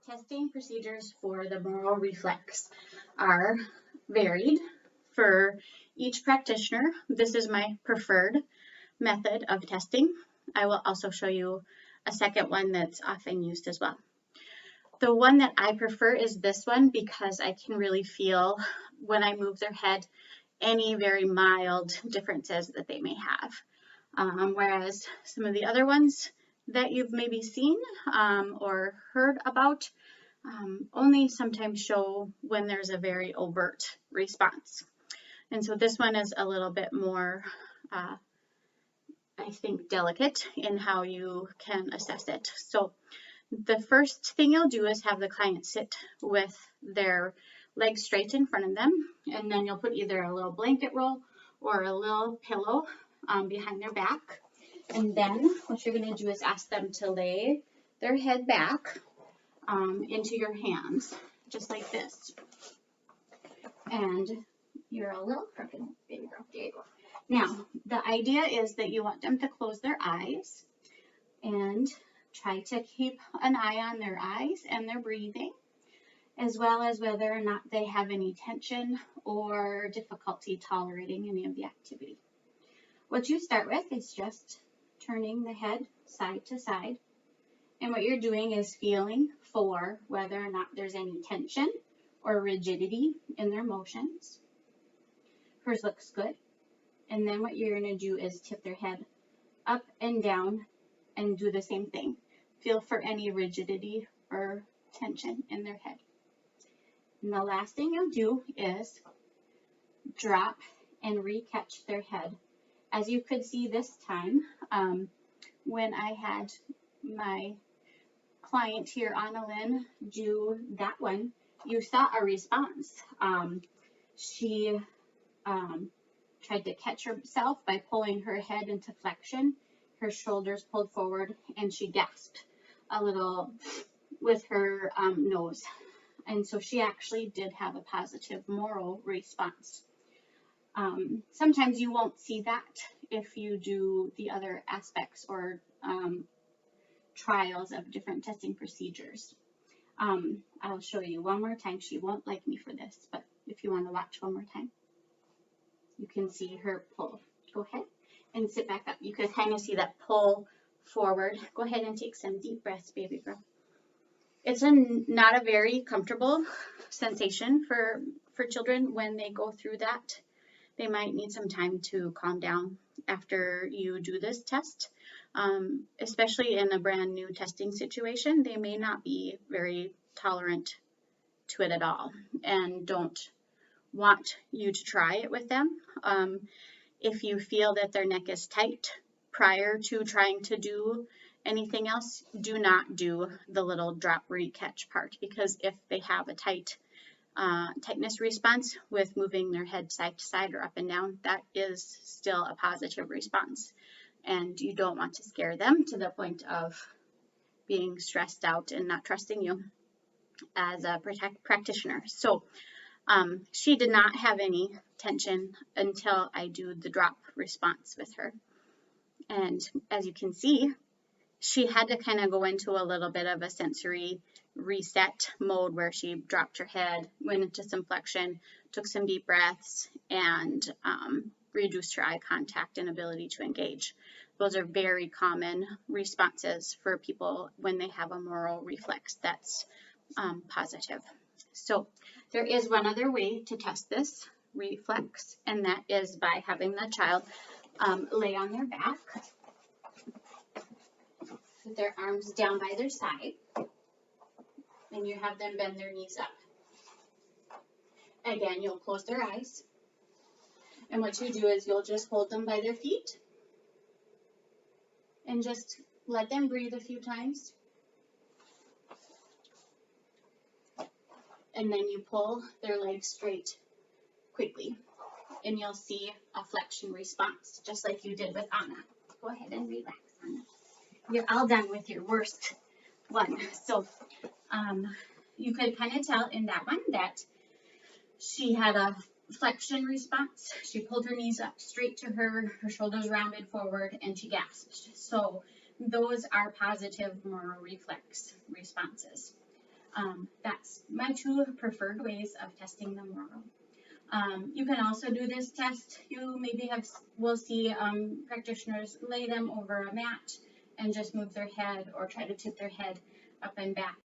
Testing procedures for the Moro Reflex are varied for each practitioner. This is my preferred method of testing. I will also show you a second one that's often used as well. The one that I prefer is this one because I can really feel when I move their head any very mild differences that they may have. Whereas some of the other ones that you've maybe seen or heard about only sometimes show when there's a very overt response. And so this one is a little bit more, I think, delicate in how you can assess it. So the first thing you'll do is have the client sit with their legs straight in front of them, and then you'll put either a little blanket roll or a little pillow behind their back. And then what you're going to do is ask them to lay their head back into your hands, just like this. And you're a little crooked, baby girl. There you go. Now, the idea is that you want them to close their eyes and try to keep an eye on their eyes and their breathing, as well as whether or not they have any tension or difficulty tolerating any of the activity. What you start with is just turning the head side to side. And what you're doing is feeling for whether or not there's any tension or rigidity in their motions. Hers looks good. And then what you're going to do is tip their head up and down and do the same thing. Feel for any rigidity or tension in their head. And the last thing you'll do is drop and re-catch their head. As you could see this time, when I had my client here, Annalyn, do that one, you saw a response. She tried to catch herself by pulling her head into flexion, her shoulders pulled forward, and she gasped a little with her nose. And so she actually did have a positive Moro response. Sometimes you won't see that if you do the other aspects or trials of different testing procedures. I'll show you one more time. She won't like me for this, but if you want to watch one more time, you can see her pull. Go ahead and sit back up. You can kind of see that pull forward. Go ahead and take some deep breaths, baby girl. It's not a very comfortable sensation for children when they go through that. They might need some time to calm down after you do this test, especially in a brand new testing situation. They may not be very tolerant to it at all and don't want you to try it with them. If you feel that their neck is tight prior to trying to do anything else, do not do the little drop re-catch part, because if they have a tightness response with moving their head side to side or up and down, that is still a positive response. And you don't want to scare them to the point of being stressed out and not trusting you as a practitioner. So she did not have any tension until I do the drop response with her. And as you can see, she had to kind of go into a little bit of a sensory reset mode where she dropped her head, went into some flexion, took some deep breaths, and reduced her eye contact and ability to engage. Those are very common responses for people when they have a Moro reflex that's positive. So there is one other way to test this reflex, and that is by having the child lay on their back with their arms down by their side, and you have them bend their knees up. Again, you'll close their eyes, and what you do is you'll just hold them by their feet and just let them breathe a few times. And then you pull their legs straight quickly, and you'll see a flexion response, just like you did with Anna. Go ahead and relax, Anna. You're all done with your worst one. So you could kind of tell in that one that she had a flexion response. She pulled her knees up straight to her shoulders rounded forward, and she gasped. So those are positive Moro reflex responses. That's my two preferred ways of testing the Moro. You can also do this test. You maybe will see practitioners lay them over a mat and just move their head or try to tip their head up and back.